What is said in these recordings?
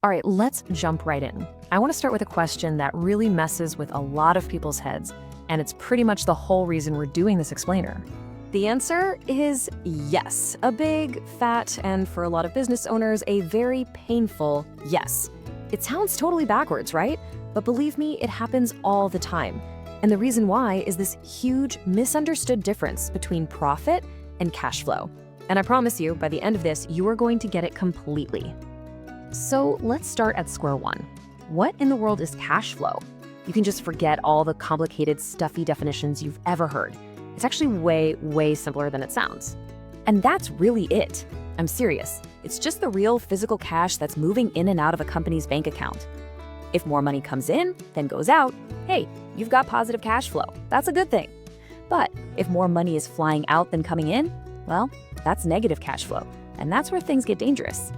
All right, let's jump right in. I want to start with a question that really messes with a lot of people's heads, and it's pretty much the whole reason we're doing this explainer. The answer is yes, a big, fat, and for a lot of business owners, a very painful yes. It sounds totally backwards, right? But believe me, it happens all the time. And the reason why is this huge misunderstood difference between profit and cash flow. And I promise you, by the end of this, you are going to get it completely. So let's start at square one. What in the world is cash flow? You can just forget all the complicated, stuffy definitions you've ever heard. It's actually way, way simpler than it sounds. And that's really it. I'm serious. It's just the real physical cash that's moving in and out of a company's bank account. If more money comes in than goes out, hey, you've got positive cash flow. That's a good thing. But if more money is flying out than coming in, well, that's negative cash flow. And that's where things get dangerous.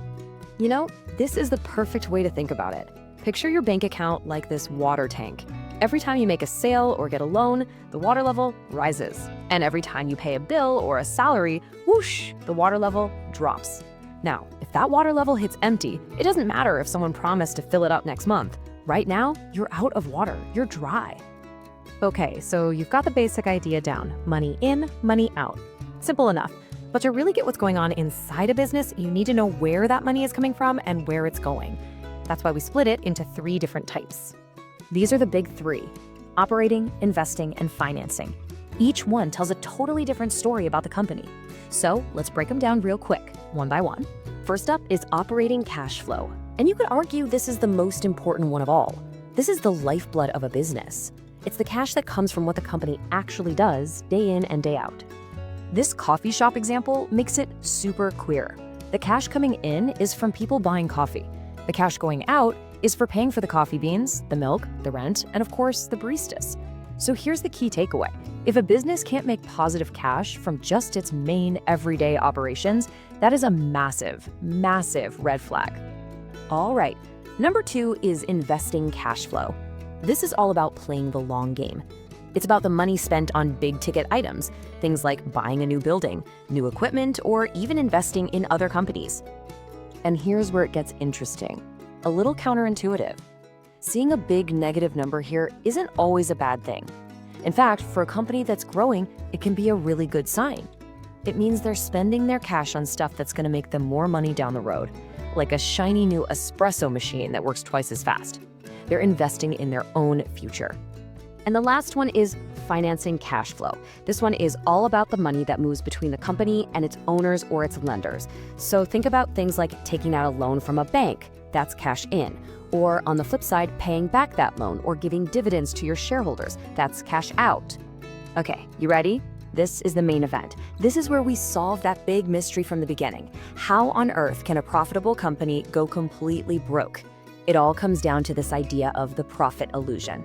You know, this is the perfect way to think about it. Picture your bank account like this water tank. Every time you make a sale or get a loan, the water level rises. And every time you pay a bill or a salary, whoosh, the water level drops. Now, if that water level hits empty, it doesn't matter if someone promised to fill it up next month. Right now, you're out of water. You're dry. Okay, so you've got the basic idea down. Money in, money out. Simple enough. But to really get what's going on inside a business, you need to know where that money is coming from and where it's going. That's why we split it into 3 different types. These are the big 3: operating, investing, and financing. Each one tells a totally different story about the company. So let's break them down real quick, one by one. First up is operating cash flow. And you could argue this is the most important one of all. This is the lifeblood of a business. It's the cash that comes from what the company actually does day in and day out. This coffee shop example makes it super clear. The cash coming in is from people buying coffee. The cash going out is for paying for the coffee beans, the milk, the rent, and of course, the baristas. So here's the key takeaway. If a business can't make positive cash from just its main everyday operations, that is a massive, massive red flag. All right, number 2 is investing cash flow. This is all about playing the long game. It's about the money spent on big ticket items, things like buying a new building, new equipment, or even investing in other companies. And here's where it gets interesting. A little counterintuitive. Seeing a big negative number here isn't always a bad thing. In fact, for a company that's growing, it can be a really good sign. It means they're spending their cash on stuff that's going to make them more money down the road, like a shiny new espresso machine that works twice as fast. They're investing in their own future. And the last one is financing cash flow. This one is all about the money that moves between the company and its owners or its lenders. So think about things like taking out a loan from a bank, that's cash in. Or on the flip side, paying back that loan or giving dividends to your shareholders, that's cash out. Okay, you ready? This is the main event. This is where we solve that big mystery from the beginning. How on earth can a profitable company go completely broke? It all comes down to this idea of the profit illusion.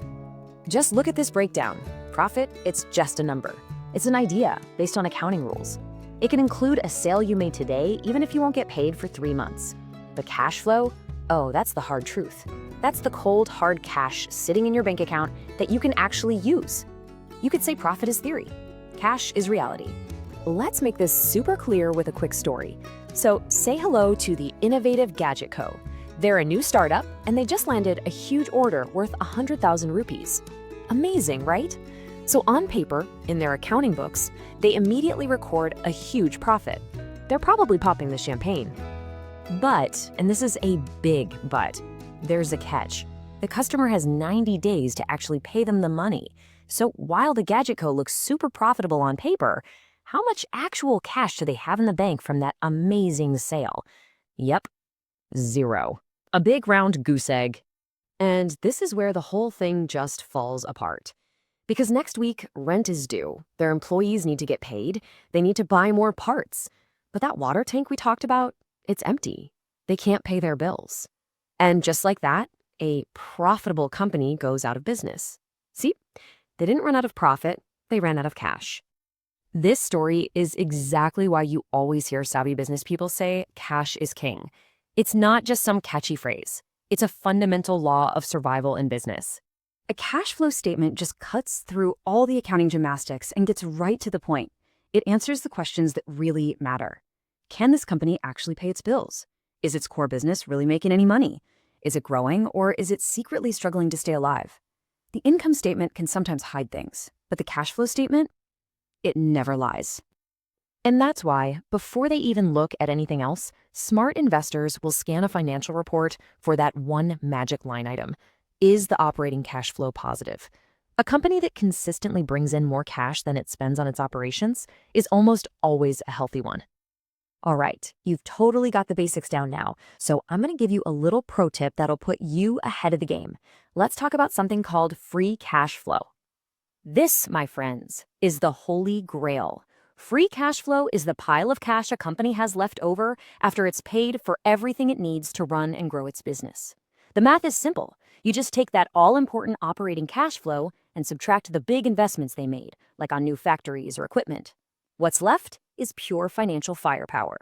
Just look at this breakdown. Profit, it's just a number. It's an idea based on accounting rules. It can include a sale you made today, even if you won't get paid for 3 months. The cash flow, oh, that's the hard truth. That's the cold, hard cash sitting in your bank account that you can actually use. You could say profit is theory. Cash is reality. Let's make this super clear with a quick story. So say hello to the Innovative Gadget Co. They're a new startup, and they just landed a huge order worth 100,000 rupees. Amazing, right? So on paper, in their accounting books, they immediately record a huge profit. They're probably popping the champagne. But, and this is a big but, there's a catch. The customer has 90 days to actually pay them the money. So while the Gadget Co. looks super profitable on paper, how much actual cash do they have in the bank from that amazing sale? Yep, 0. A big round goose egg. And this is where the whole thing just falls apart. Because next week, rent is due. Their employees need to get paid. They need to buy more parts. But that water tank we talked about, it's empty. They can't pay their bills. And just like that, a profitable company goes out of business. See, they didn't run out of profit, they ran out of cash. This story is exactly why you always hear savvy business people say cash is king. It's not just some catchy phrase. It's a fundamental law of survival in business. A cash flow statement just cuts through all the accounting gymnastics and gets right to the point. It answers the questions that really matter. Can this company actually pay its bills? Is its core business really making any money? Is it growing, or is it secretly struggling to stay alive? The income statement can sometimes hide things, but the cash flow statement, it never lies. And that's why, before they even look at anything else, smart investors will scan a financial report for that one magic line item. Is the operating cash flow positive? A company that consistently brings in more cash than it spends on its operations is almost always a healthy one. All right, you've totally got the basics down now, so I'm going to give you a little pro tip that'll put you ahead of the game. Let's talk about something called free cash flow. This, my friends, is the holy grail. Free cash flow is the pile of cash a company has left over after it's paid for everything it needs to run and grow its business. The math is simple. You just take that all-important operating cash flow and subtract the big investments they made, like on new factories or equipment. What's left is pure financial firepower.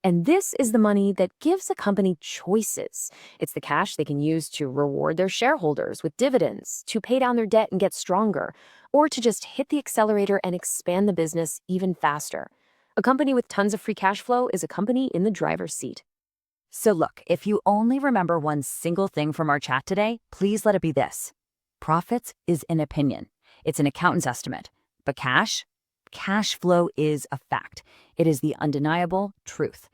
And this is the money that gives a company choices. It's the cash they can use to reward their shareholders with dividends, to pay down their debt and get stronger, or to just hit the accelerator and expand the business even faster. A company with tons of free cash flow is a company in the driver's seat. So look, if you only remember one single thing from our chat today, please let it be this. Profits is an opinion. It's an accountant's estimate. But cash flow is a fact. It is the undeniable truth.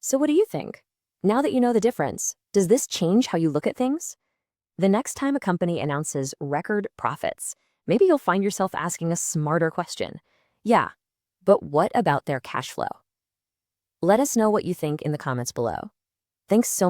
So what do you think? Now that you know the difference, does this change how you look at things? The next time a company announces record profits, maybe you'll find yourself asking a smarter question. Yeah, but what about their cash flow? Let us know what you think in the comments below. Thanks so much.